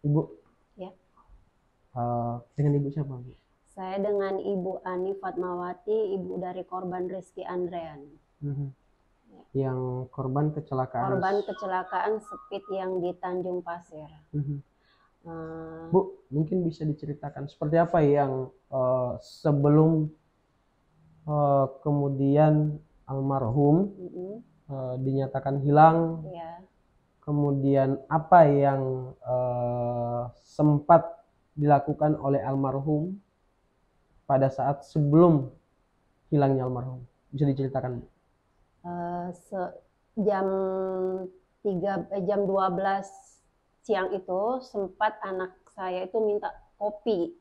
Ibu, Ya, dengan ibu siapa, Bu? saya dengan Ibu Ani Fatmawati, ibu dari korban Rizky Andrean. Mhm. Yang korban kecelakaan. Korban kecelakaan Speed yang di Tanjung Pasir. Mhm. Eh, Bu, mungkin bisa diceritakan seperti apa yang sebelum kemudian almarhum mm, dinyatakan hilang, ya, kemudian apa yang sempat dilakukan oleh almarhum pada saat sebelum hilangnya almarhum. Bisa diceritakan, Bu? jam jam 12 siang itu sempat anak saya itu minta kopi.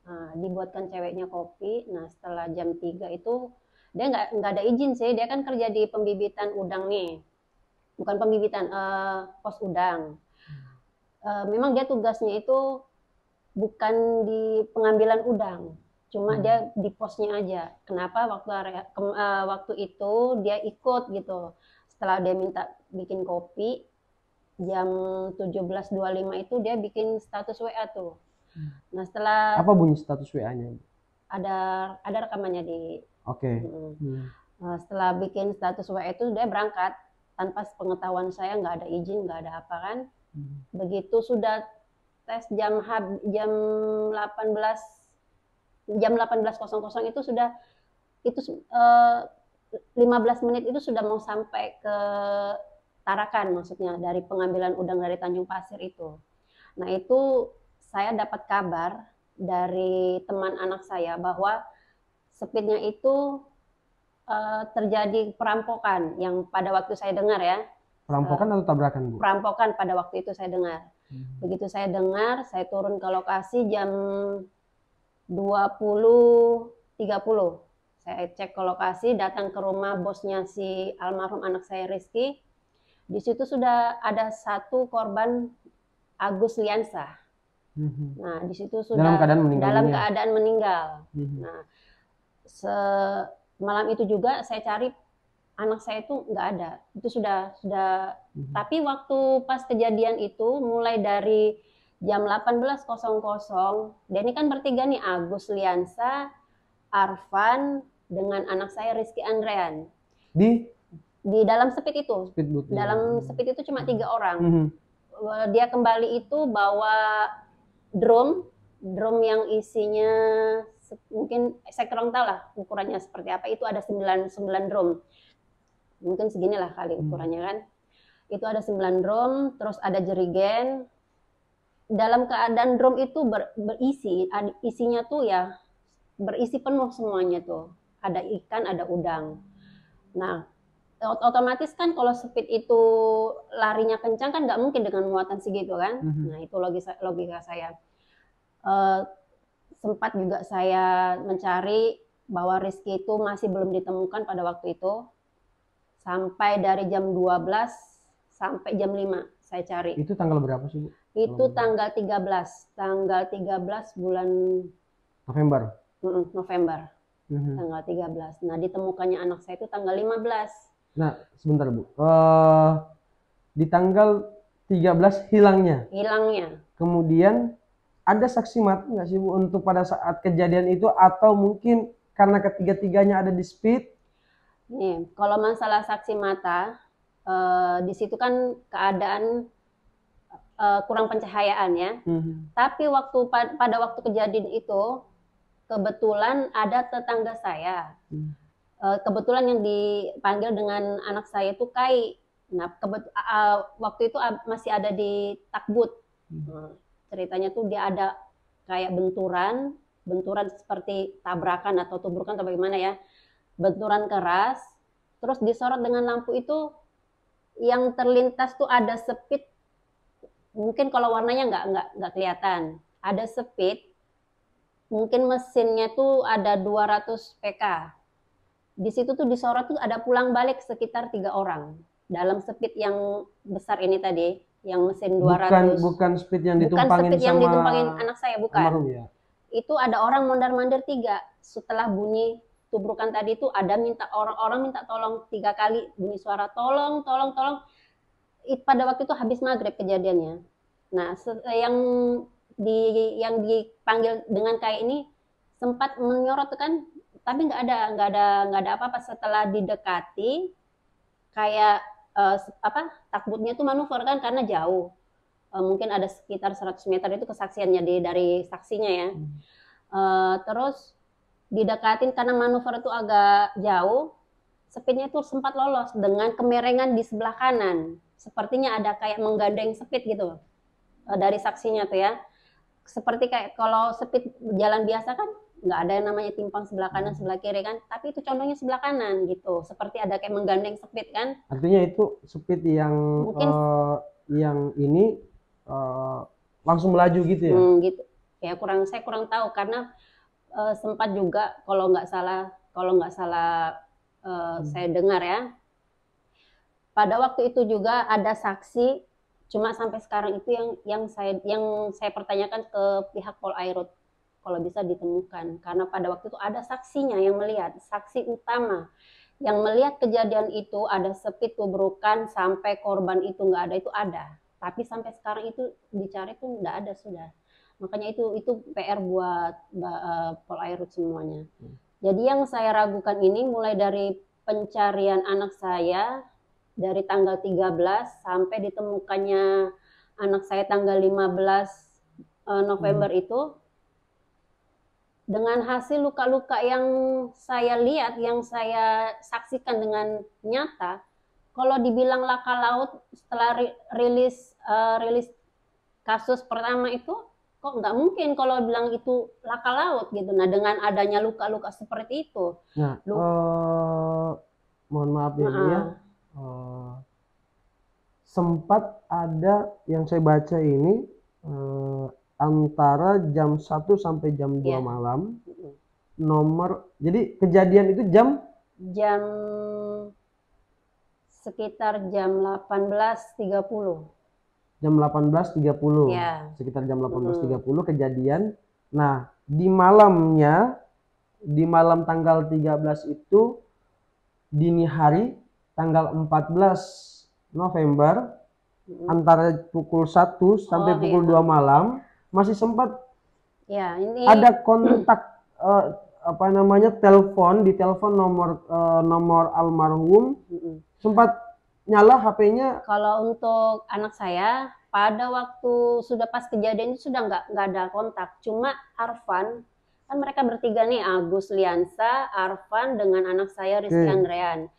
Nah, dibuatkan ceweknya kopi. Nah, setelah jam 3 itu dia nggak ada izin sih. Dia kan kerja di pembibitan udang nih. Bukan pembibitan, pos udang. Memang dia tugasnya itu bukan di pengambilan udang, cuma dia di posnya aja. Kenapa waktu itu dia ikut gitu. Setelah dia minta bikin kopi, jam 17.25 itu dia bikin status WA tuh. Nah, setelah Apa bunyi status WA-nya? ada ada rekamannya di. Oke. Setelah bikin status WA itu dia berangkat tanpa pengetahuan saya, nggak ada izin, nggak ada apa kan. Begitu sudah tes jam 18 jam 18.00 itu sudah itu 15 menit itu sudah mau sampai ke Tarakan, maksudnya dari pengambilan udang dari Tanjung Pasir itu. Nah, itu saya dapat kabar dari teman anak saya bahwa speednya itu terjadi perampokan yang pada waktu saya dengar ya. Perampokan atau tabrakan, Bu? Perampokan pada waktu itu saya dengar. Begitu saya dengar, saya turun ke lokasi jam 20.30. Saya cek ke lokasi, datang ke rumah bosnya si almarhum anak saya Rizky. Di situ sudah ada satu korban, Agus Liansa. Nah, di situ sudah dalam keadaan meninggal. Nah, malam itu juga saya cari anak saya itu nggak ada. Itu sudah. Tapi waktu pas kejadian itu mulai dari jam 18.00, dia ini kan bertiga nih, Agus Liansa, Arfan, dengan anak saya Rizky Andrean. Di dalam speed itu. Dalam speed itu cuma 3 orang. Dia kembali itu bawa drum yang isinya mungkin saya kurang tahu lah ukurannya seperti apa. Itu ada 9 drum. Mungkin seginilah kali ukurannya kan. Itu ada 9 drum, terus ada jerigen. Dalam keadaan drum itu berisi, isinya tuh ya berisi penuh semuanya tuh. Ada ikan, ada udang. Nah, otomatis kan kalau speed itu larinya kencang kan nggak mungkin dengan muatan segitu kan. Nah, itu logika saya. Sempat juga saya mencari bahwa Rizky itu masih belum ditemukan pada waktu itu. Sampai dari jam 12 sampai jam 5 saya cari. Itu tanggal berapa sih, Bu? Itu tanggal 13. Tanggal 13 bulan November. November. Tanggal 13. Nah, ditemukannya anak saya itu tanggal 15. Nah, sebentar, Bu. Di tanggal 13 hilangnya. Kemudian ada saksi mata nggak sih, Bu, untuk pada saat kejadian itu, atau mungkin karena ketiga-tiganya ada di speed? Nih, kalau masalah saksi mata, di situ kan keadaan kurang pencahayaan ya. Tapi pada waktu kejadian itu kebetulan ada tetangga saya. Kebetulan yang dipanggil dengan anak saya itu Kai. Nah, waktu itu masih ada di Takbut. Ceritanya tuh dia ada kayak benturan seperti tabrakan atau tuburukan atau bagaimana ya. Benturan keras, terus disorot dengan lampu itu yang terlintas tuh ada speed. Mungkin kalau warnanya nggak kelihatan. Ada speed, mungkin mesinnya tuh ada 200 PK. Di situ tuh disorot tuh ada pulang balik sekitar 3 orang. Dalam speed yang besar ini tadi, yang mesin 200. Bukan speed yang ditumpangin anak saya, bukan. Ya. Itu ada orang mondar-mandir 3. Setelah bunyi tubrukan tadi itu ada orang minta tolong 3 kali, bunyi suara tolong. Pada waktu itu habis maghrib kejadiannya. Nah, yang dipanggil dengan kayak ini sempat menyorot kan, tapi nggak ada apa-apa. Setelah didekati, kayak takutnya tuh manuver kan karena jauh. Mungkin ada sekitar 100 meter itu kesaksiannya dari saksinya ya. Terus didekatin karena manuver itu agak jauh, speednya itu sempat lolos dengan kemerengan di sebelah kanan. Sepertinya ada kayak menggandeng speed gitu dari saksinya tuh ya. Seperti kayak kalau speed jalan biasa kan nggak ada yang namanya timpang sebelah kanan sebelah kiri kan, tapi itu condongnya sebelah kanan gitu, seperti ada kayak menggandeng speed kan. Artinya itu speed yang mungkin yang ini langsung melaju gitu ya. Gitu ya, saya kurang tahu karena sempat juga kalau nggak salah saya dengar ya, pada waktu itu juga ada saksi. Cuma sampai sekarang itu yang saya pertanyakan ke pihak Polairut, kalau bisa ditemukan, karena pada waktu itu ada saksinya yang melihat, saksi utama yang melihat kejadian itu, ada speed tubrukan sampai korban itu nggak ada, itu ada, tapi sampai sekarang itu dicari tuh nggak ada sudah. Makanya itu PR buat Polairut semuanya. Jadi yang saya ragukan ini mulai dari pencarian anak saya dari tanggal 13 sampai ditemukannya anak saya tanggal 15 November itu, dengan hasil luka-luka yang saya lihat, yang saya saksikan dengan nyata, kalau dibilang laka laut setelah rilis kasus pertama itu, kok nggak mungkin kalau bilang itu laka laut gitu. Nah, dengan adanya luka-luka seperti itu. Nah, mohon maaf ya, sempat ada yang saya baca ini antara jam 1 sampai jam 2 malam. Jadi kejadian itu jam sekitar jam 18.30. Jam 18.30. Ya. Sekitar jam 18.30 kejadian. Nah, di malam tanggal 13 itu dini hari tanggal 14 November antara pukul 1 sampai pukul 2 malam masih sempat ada kontak telepon, di telepon nomor almarhum, sempat nyala HP-nya. Kalau untuk anak saya pada waktu sudah pas kejadian itu sudah nggak ada kontak, cuma Arfan, kan mereka bertiga nih, Agus Liansa, Arfan dengan anak saya Rizky Andrean.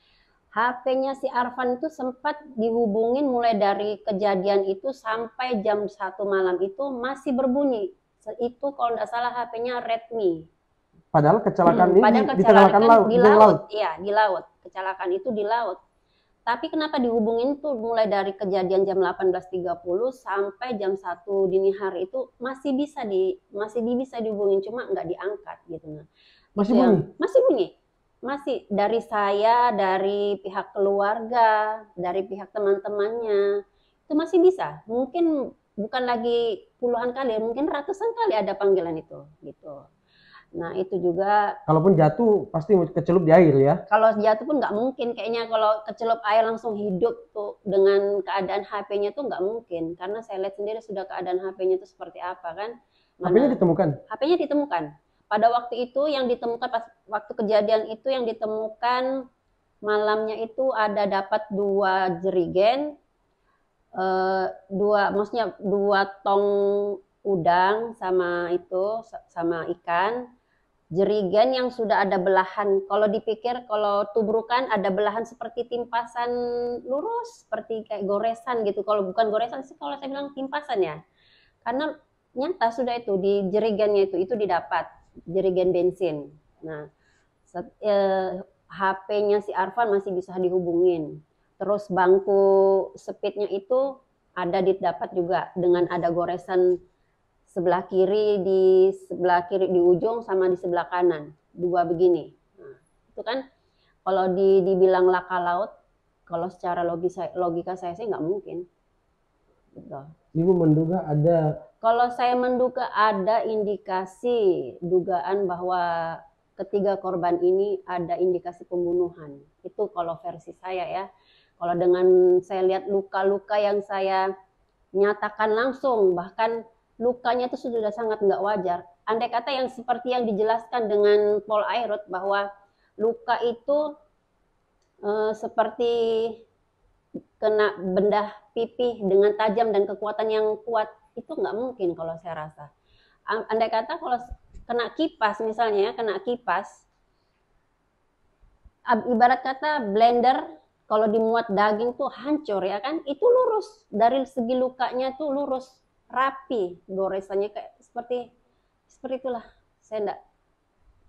HP-nya si Arfan itu sempat dihubungin mulai dari kejadian itu sampai jam 1 malam itu masih berbunyi. Itu kalau tidak salah HP-nya Redmi. Padahal kecelakaan ini di laut. Iya, di laut. Kecelakaan itu di laut. Tapi kenapa dihubungin tuh mulai dari kejadian jam 18.30 sampai jam 1 dini hari itu masih bisa dihubungin, cuma nggak diangkat gitu. Nah, masih bunyi? Masih bunyi. Masih dari saya, dari pihak keluarga, dari pihak teman-temannya, itu masih bisa. Mungkin bukan lagi puluhan kali, mungkin ratusan kali ada panggilan itu, gitu. Nah itu juga. Kalaupun jatuh pasti kecelup di air ya? Kalau jatuh pun nggak mungkin, kayaknya kalau kecelup air langsung hidup tuh dengan keadaan HP-nya tuh nggak mungkin, karena saya lihat sendiri sudah keadaan HP-nya itu seperti apa kan. HP-nya ditemukan? HP-nya ditemukan. Pada waktu itu yang ditemukan, pas waktu kejadian itu yang ditemukan malamnya itu ada dapat 2 jerigen, maksudnya 2 tong udang sama ikan, jerigen yang sudah ada belahan. Kalau dipikir kalau tubrukan ada belahan seperti timpasan lurus, seperti kayak goresan gitu. Kalau bukan goresan sih kalau saya bilang timpasan ya, karena nyata sudah itu di jerigennya itu didapat jerigen bensin. Nah, HP-nya si Arfan masih bisa dihubungin. Terus bangku speednya itu didapat juga dengan ada goresan sebelah kiri di ujung sama di sebelah kanan, 2 begini. Nah, itu kan kalau dibilang laka laut, kalau secara logika saya sih nggak mungkin. Betul. Ibu menduga ada? Kalau saya menduga ada indikasi dugaan bahwa ketiga korban ini ada indikasi pembunuhan. Itu kalau versi saya ya. Kalau dengan saya lihat luka-luka yang saya nyatakan langsung, bahkan lukanya itu sudah sangat nggak wajar. Andai kata yang seperti yang dijelaskan dengan Paul Ayrut bahwa luka itu seperti kena benda pipih dengan tajam dan kekuatan yang kuat, itu nggak mungkin kalau saya rasa. Andai kata kalau kena kipas misalnya, kena kipas, ibarat kata blender kalau dimuat daging tuh hancur ya kan, itu lurus dari segi lukanya tuh lurus, rapi goresannya kayak seperti itulah. Saya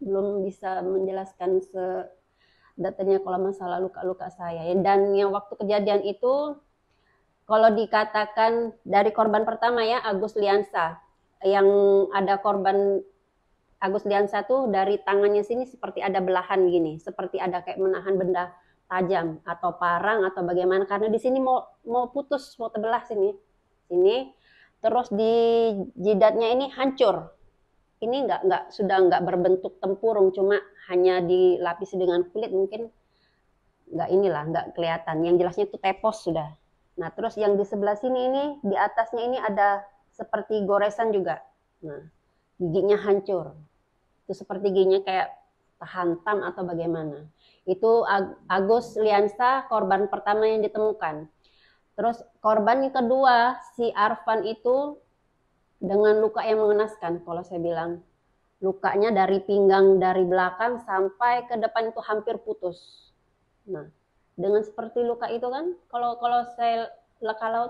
belum bisa menjelaskan datanya kalau masalah luka-luka saya. Dan yang waktu kejadian itu, kalau dikatakan dari korban pertama ya, Agus Liansa, yang ada korban Agus Liansa tuh dari tangannya sini seperti ada belahan gini, seperti ada kayak menahan benda tajam atau parang atau bagaimana, karena di sini mau putus, mau terbelah sini, terus di jidatnya ini hancur. Ini sudah nggak berbentuk tempurung, cuma hanya dilapisi dengan kulit, mungkin nggak kelihatan. Yang jelasnya itu tepos sudah. Nah, terus yang di sebelah sini ini, di atasnya ini ada seperti goresan juga. Nah, giginya hancur. Itu seperti giginya kayak hantam atau bagaimana. Itu Agus Liansa, korban pertama yang ditemukan. Terus korban yang kedua, si Arfan itu dengan luka yang mengenaskan, kalau saya bilang. Lukanya dari pinggang dari belakang sampai ke depan itu hampir putus. Nah, dengan seperti luka itu kan, kalau saya kalau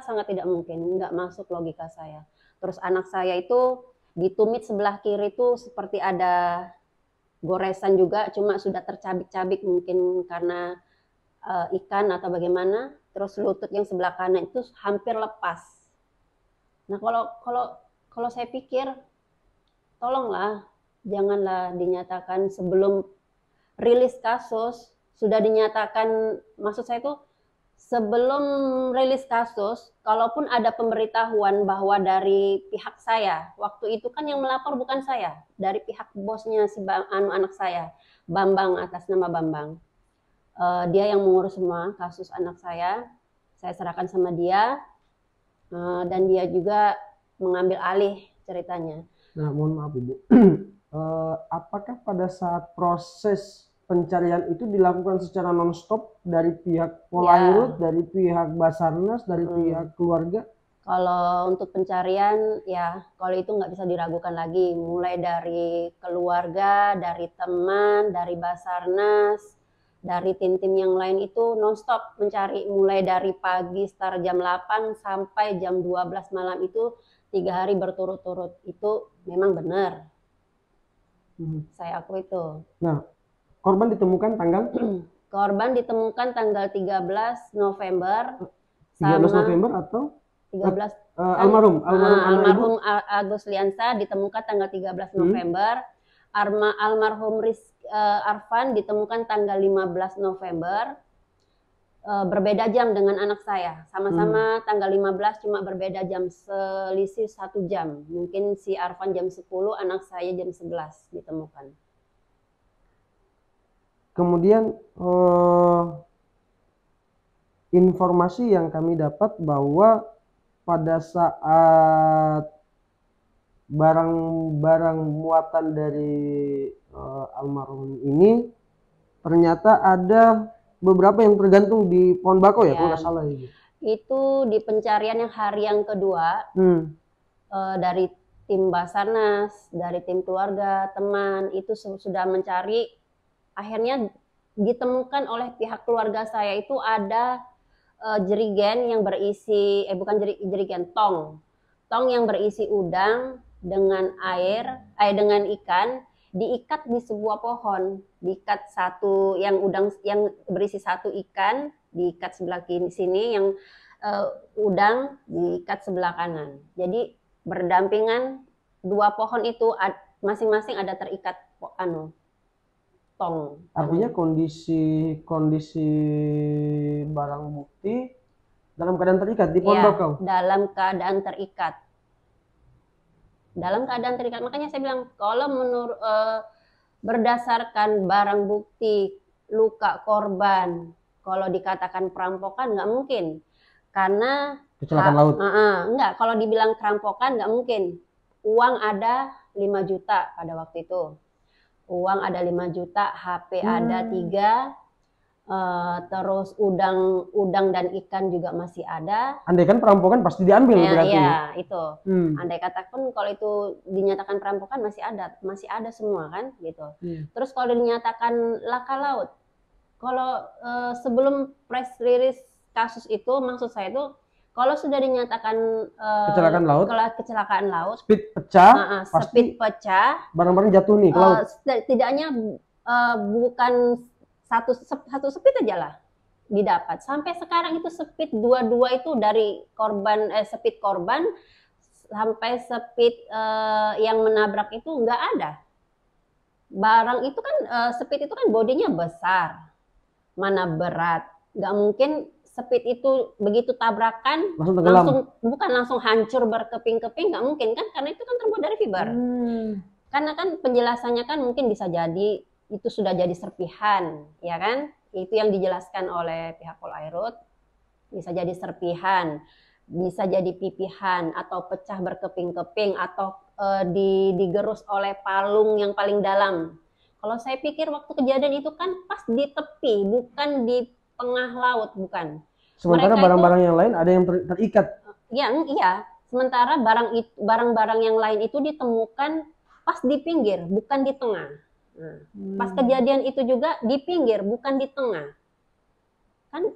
sangat tidak mungkin, nggak masuk logika saya. Terus anak saya itu di tumit sebelah kiri itu seperti ada goresan juga, cuma sudah tercabik-cabik mungkin karena ikan atau bagaimana. Terus lutut yang sebelah kanan itu hampir lepas. Nah, kalau saya pikir, tolonglah janganlah dinyatakan sebelum rilis kasus, sudah dinyatakan, maksud saya itu sebelum rilis kasus, kalaupun ada pemberitahuan bahwa dari pihak saya, waktu itu kan yang melapor bukan saya, dari pihak bosnya si anak saya, Bambang, atas nama Bambang. Dia yang mengurus semua kasus anak saya serahkan sama dia, dan dia juga mengambil alih ceritanya. Nah, mohon maaf Ibu, apakah pada saat proses pencarian itu dilakukan secara non-stop dari pihak Polairut, dari pihak Basarnas, dari pihak keluarga? Kalau untuk pencarian, ya kalau itu nggak bisa diragukan lagi, mulai dari keluarga, dari teman, dari Basarnas, dari tim-tim yang lain itu non-stop mencari, mulai dari pagi start jam 8 sampai jam 12 malam itu 3 hari berturut-turut. Itu memang benar. Saya akui itu. Nah, korban ditemukan tanggal? Korban ditemukan tanggal 13 November. 13 November atau? 13 almarhum Agus Liansa ditemukan tanggal 13 November. Almarhum Arfan ditemukan tanggal 15 November. Berbeda jam dengan anak saya, sama-sama tanggal 15, cuma berbeda jam, selisih 1 jam. Mungkin si Arfan jam 10, anak saya jam 11 ditemukan. Kemudian informasi yang kami dapat bahwa pada saat barang-barang muatan dari almarhum ini ternyata ada beberapa yang tergantung di pohon bakau ya, kalau nggak salah ini. Itu di pencarian yang hari yang kedua, dari tim Basarnas, dari tim keluarga, teman, itu sudah mencari. Akhirnya ditemukan oleh pihak keluarga saya itu ada jerigen yang berisi, bukan jerigen, tong yang berisi udang dengan dengan ikan, diikat di sebuah pohon, diikat satu, yang udang yang berisi satu ikan diikat sebelah kiri sini, yang udang diikat sebelah kanan. Jadi berdampingan dua pohon itu, masing-masing ada terikat tong. Artinya kondisi barang bukti dalam keadaan terikat di pohon bakau. Dalam keadaan terikat. Makanya saya bilang, kalau menurut berdasarkan barang bukti, luka korban, kalau dikatakan perampokan nggak mungkin, karena Kecelakaan laut. Enggak, kalau dibilang kerampokan nggak mungkin. Uang ada 5 juta pada waktu itu. Uang ada 5 juta, HP ada 3, terus udang dan ikan juga masih ada. Andai kan perampokan pasti diambil berarti. Iya, itu. Andai kata pun kalau itu dinyatakan perampokan masih ada semua kan gitu. Terus kalau dinyatakan laka laut, kalau sebelum press release kasus itu, maksud saya itu kalau sudah dinyatakan kecelakaan laut, speed pecah, speed pecah, barang-barang jatuh nih ke laut. Setidaknya bukan satu speed aja lah didapat. Sampai sekarang itu speed 22 itu dari speed korban sampai speed yang menabrak itu nggak ada. Barang itu kan speed itu kan bodinya besar, mana berat, nggak mungkin speed itu begitu tabrakan langsung hancur berkeping-keping, nggak mungkin kan, karena itu kan terbuat dari fiber. Karena kan penjelasannya kan mungkin bisa jadi itu sudah jadi serpihan, ya kan? Itu yang dijelaskan oleh pihak Polairut, bisa jadi serpihan, bisa jadi pipihan, atau pecah berkeping-keping, atau digerus oleh palung yang paling dalam. Kalau saya pikir waktu kejadian itu kan pas di tepi, bukan di tengah laut, bukan. Sementara barang-barang yang lain ada yang terikat. Iya. Sementara barang-barang yang lain itu ditemukan pas di pinggir, bukan di tengah. Pas kejadian itu juga di pinggir, bukan di tengah. Kan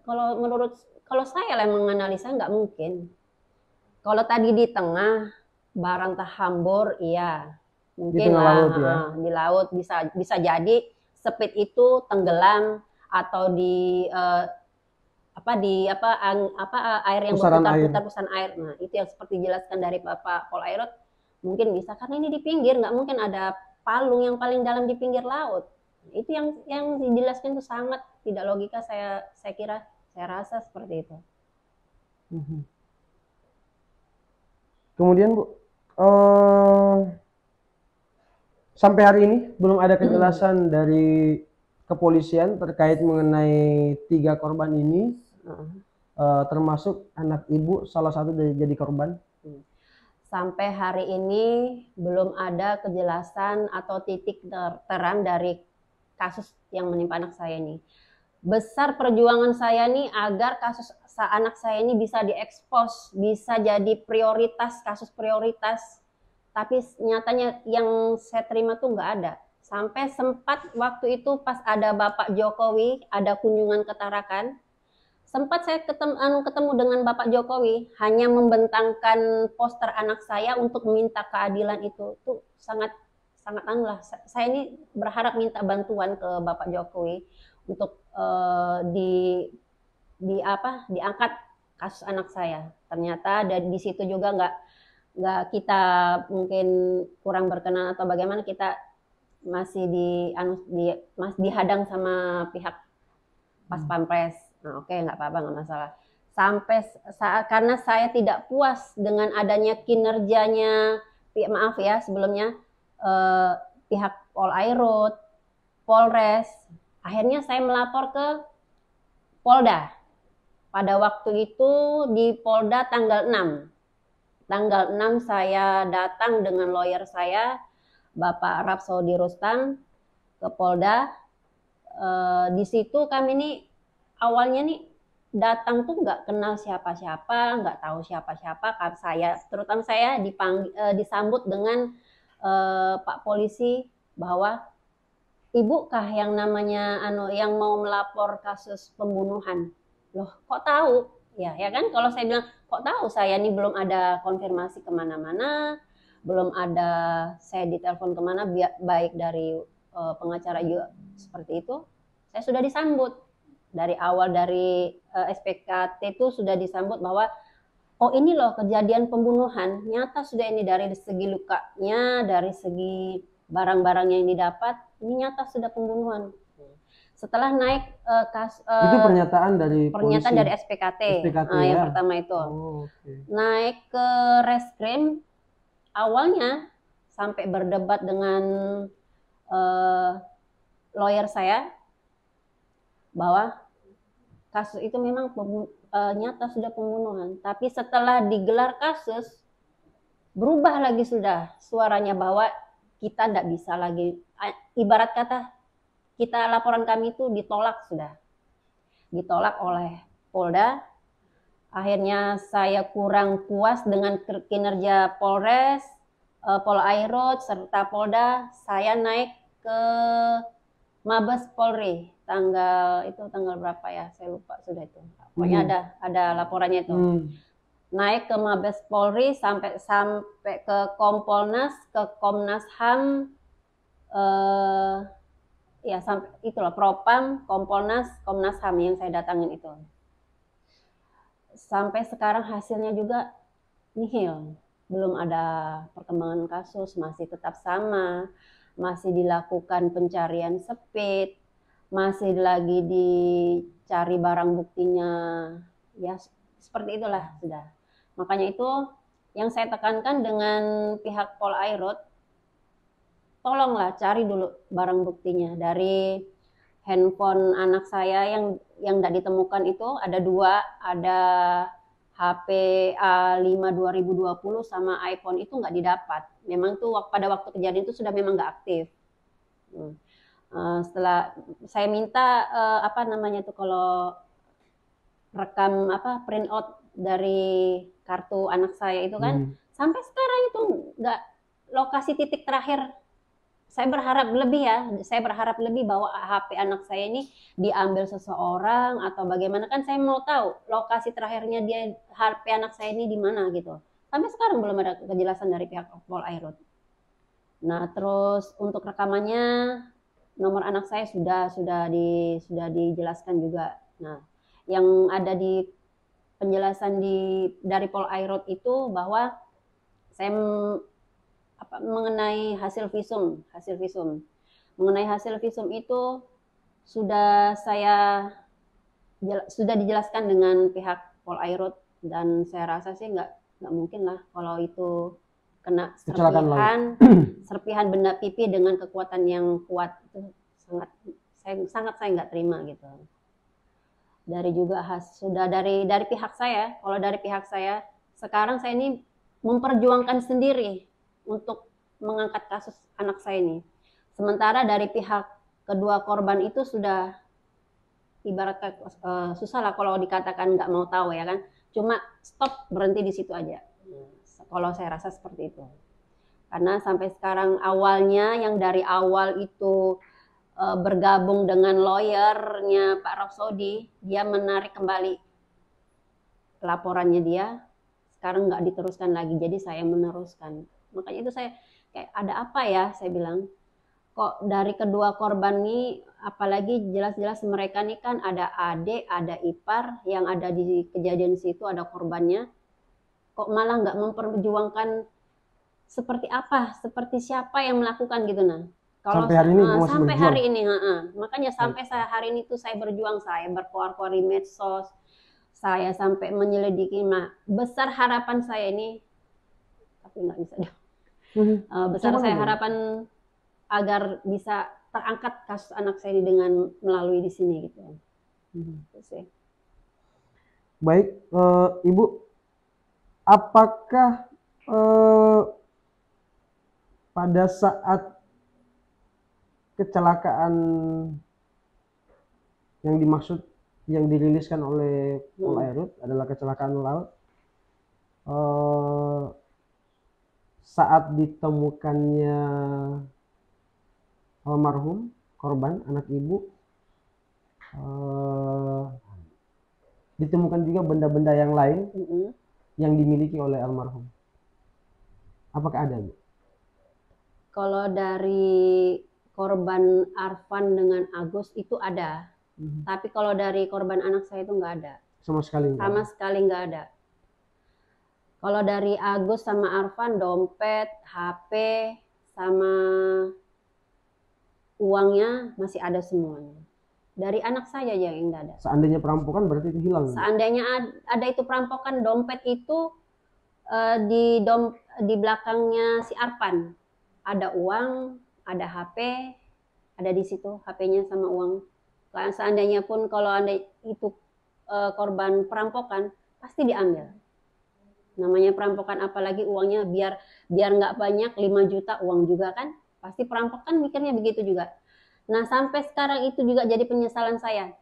kalau saya lah menganalisa nggak mungkin. Kalau tadi di tengah, barang terhambur, iya. Mungkin di laut, ya? Di laut bisa jadi speed itu tenggelam atau air yang berputar-putar pusaran air. Nah, itu yang seperti dijelaskan dari Bapak Polairut, mungkin bisa karena ini di pinggir, nggak mungkin ada palung yang paling dalam di pinggir laut. Itu yang dijelaskan itu sangat tidak logika, saya rasa seperti itu. Kemudian Bu, sampai hari ini belum ada kejelasan dari kepolisian terkait mengenai 3 korban ini, termasuk anak ibu salah satu jadi korban. Sampai hari ini belum ada kejelasan atau titik terang dari kasus yang menimpa anak saya ini. Besar perjuangan saya nih agar kasus anak saya ini bisa diekspos, bisa jadi prioritas, kasus prioritas. Tapi nyatanya yang saya terima tuh nggak ada. Sampai sempat waktu itu pas ada Bapak Jokowi, ada kunjungan ke Tarakan, sempat saya ketemu dengan Bapak Jokowi, hanya membentangkan poster anak saya untuk meminta keadilan itu sangat aneh. Saya ini berharap minta bantuan ke Bapak Jokowi untuk diangkat kasus anak saya. Ternyata di situ juga nggak kita mungkin kurang berkenan atau bagaimana, kita masih dihadang sama pihak Pas Pampres. Nah, oke, nggak apa-apa, nggak masalah. Sampai karena saya tidak puas dengan adanya kinerjanya, maaf ya sebelumnya, pihak Polairut, Polres, akhirnya saya melapor ke Polda. Pada waktu itu di Polda tanggal 6. Tanggal 6 saya datang dengan lawyer saya, Bapak Rapsodi Rustam, ke Polda. Di situ kami nih awalnya nih datang tuh nggak kenal siapa-siapa, nggak tahu siapa-siapa. Terutama saya disambut dengan Pak Polisi bahwa ibu kah yang namanya yang mau melapor kasus pembunuhan. Loh, kok tahu? Ya kan, kalau saya bilang kok tahu, saya ini belum ada konfirmasi kemana-mana, belum ada saya ditelepon kemana, baik dari pengacara juga seperti itu. Saya sudah disambut dari awal, dari SPKT itu sudah disambut bahwa oh ini loh kejadian pembunuhan, nyata sudah ini dari segi lukanya, dari segi barang-barang yang didapat, ini nyata sudah pembunuhan. Setelah naik itu pernyataan dari SPKT, yang pertama itu. Naik ke Reskrim, awalnya sampai berdebat dengan lawyer saya bahwa kasus itu memang nyata sudah pembunuhan. Tapi setelah digelar kasus, berubah lagi sudah suaranya bahwa kita tidak bisa lagi. Ibarat kata kita laporan kami itu ditolak sudah. Ditolak oleh Polda. Akhirnya saya kurang puas dengan kinerja Polres, Polairut, serta Polda. Saya naik ke Mabes Polri tanggal berapa ya, saya lupa sudah itu, pokoknya ada laporannya itu. Naik ke Mabes Polri sampai ke Kompolnas, ke Komnas HAM, ya sampai itulah Propam, Kompolnas, Komnas HAM yang saya datangin itu. Sampai sekarang hasilnya juga nihil, belum ada perkembangan kasus, masih tetap sama. Masih dilakukan pencarian sepit, masih lagi dicari barang buktinya, ya seperti itulah sudah. Makanya itu yang saya tekankan dengan pihak Polairut, tolonglah cari dulu barang buktinya. Dari handphone anak saya yang tidak ditemukan itu ada 2, ada HP A5 2020 sama iPhone itu nggak didapat. Memang tuh pada waktu kejadian itu sudah memang nggak aktif. Setelah saya minta kalau rekam print out dari kartu anak saya itu kan, sampai sekarang itu nggak, lokasi titik terakhir. Saya berharap lebih bahwa HP anak saya ini diambil seseorang atau bagaimana, kan saya mau tahu lokasi terakhirnya dia HP anak saya ini di mana gitu. Sampai sekarang belum ada kejelasan dari pihak Polairut. Nah, terus untuk rekamannya, nomor anak saya sudah dijelaskan juga. Nah, yang ada di penjelasan dari Polairut itu bahwa saya mengenai hasil visum. Mengenai hasil visum itu sudah dijelaskan dengan pihak Polairut, dan saya rasa sih nggak mungkin lah kalau itu kena serpihan benda pipi dengan kekuatan yang kuat. Itu sangat saya nggak terima gitu. Dari pihak saya, kalau dari pihak saya sekarang saya ini memperjuangkan sendiri untuk mengangkat kasus anak saya ini. Sementara dari pihak kedua korban itu sudah ibaratnya susah lah kalau dikatakan nggak mau tahu ya kan. Cuma stop, berhenti di situ aja. Kalau saya rasa seperti itu. Karena sampai sekarang awalnya yang dari awal itu bergabung dengan lawyernya Pak Rafsodi, dia menarik kembali laporannya dia. Sekarang nggak diteruskan lagi, jadi saya meneruskan. Makanya itu saya kayak ada apa ya, saya bilang. Kok dari kedua korban nih, apalagi jelas-jelas mereka nih kan ada adik, ada ipar, yang ada di kejadian situ ada korbannya. Kok malah nggak memperjuangkan seperti apa, seperti siapa yang melakukan gitu nah. Kalau sampai hari ini, makanya sampai hari ini tuh saya berjuang, saya berkoar-koar di medsos, saya sampai menyelidiki. Nah, besar harapan saya ini, tapi nggak bisa deh. Besar saya harapan agar bisa terangkat kasus anak saya ini dengan melalui di sini gitu. Baik, Ibu, apakah pada saat kecelakaan yang dimaksud yang diriliskan oleh Polairut adalah kecelakaan laut, saat ditemukannya almarhum korban anak Ibu, ditemukan juga benda-benda yang lain yang dimiliki oleh almarhum. Apakah ada, Bu? Kalau dari korban Arfan dengan Agus itu ada, tapi kalau dari korban anak saya itu nggak ada. Sama sekali nggak ada. Kalau dari Agus sama Arfan, dompet, HP, sama uangnya masih ada semuanya. Dari anak saya aja yang nggak ada. Seandainya perampokan berarti itu hilang. Seandainya ada itu perampokan, dompet itu di belakangnya si Arfan ada uang, ada HP, ada di situ HP-nya sama uang. Seandainya pun kalau itu korban perampokan pasti diambil. Namanya perampokan, apalagi uangnya biar nggak banyak, 5 juta uang juga kan, pasti perampok kan mikirnya begitu juga. Nah sampai sekarang itu juga jadi penyesalan saya.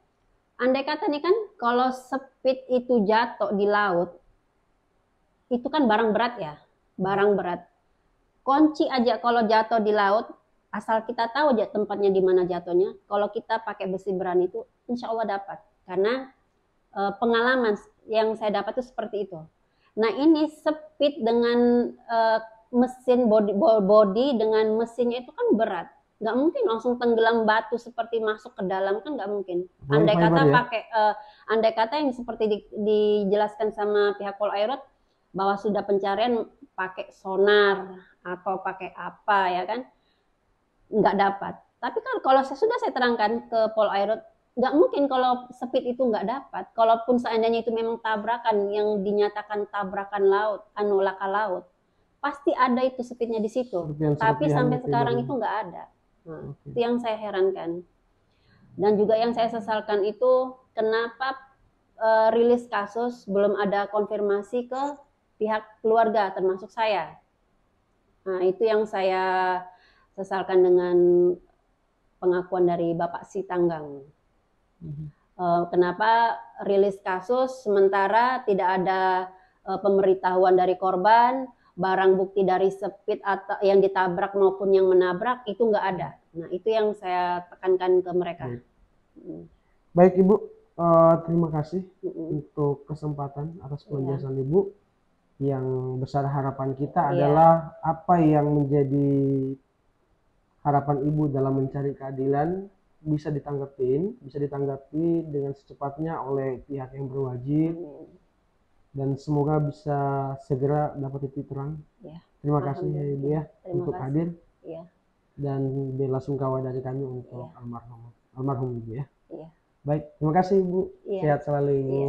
Andai kata nih kan kalau speed itu jatuh di laut, itu kan barang berat ya, barang berat. Kunci aja kalau jatuh di laut, asal kita tahu aja tempatnya di mana jatuhnya, kalau kita pakai besi beran itu insya Allah dapat. Karena pengalaman yang saya dapat itu seperti itu. Nah ini speed dengan mesin body dengan mesinnya itu kan berat. Nggak mungkin langsung tenggelam batu seperti masuk ke dalam, kan nggak mungkin. Andai kata ya? Andai kata yang seperti dijelaskan sama pihak Polairut bahwa sudah pencarian pakai sonar atau pakai apa ya kan, nggak dapat. Tapi kan kalau saya terangkan ke Polairut, nggak mungkin kalau speed itu nggak dapat. Kalaupun seandainya itu memang tabrakan yang dinyatakan tabrakan laut, laka laut, pasti ada itu speednya di situ. Tapi sampai sekarang itu nggak ada. Nah, itu yang saya herankan. Dan juga yang saya sesalkan itu kenapa rilis kasus belum ada konfirmasi ke pihak keluarga termasuk saya. Nah, itu yang saya sesalkan dengan pengakuan dari Bapak Sitanggang. Kenapa rilis kasus sementara tidak ada pemberitahuan dari korban, barang bukti dari speed atau yang ditabrak maupun yang menabrak itu nggak ada. Nah itu yang saya tekankan ke mereka. Baik Ibu, terima kasih untuk kesempatan atas penjelasan Ibu. Yang besar harapan kita adalah apa yang menjadi harapan Ibu dalam mencari keadilan bisa ditanggapi dengan secepatnya oleh pihak yang berwajib, dan semoga bisa segera dapat titik terang. Terima kasih ya Ibu ya untuk hadir, dan bela sungkawa dari kami untuk almarhum Ibu ya. Baik, terima kasih Ibu, sehat selalu Ibu.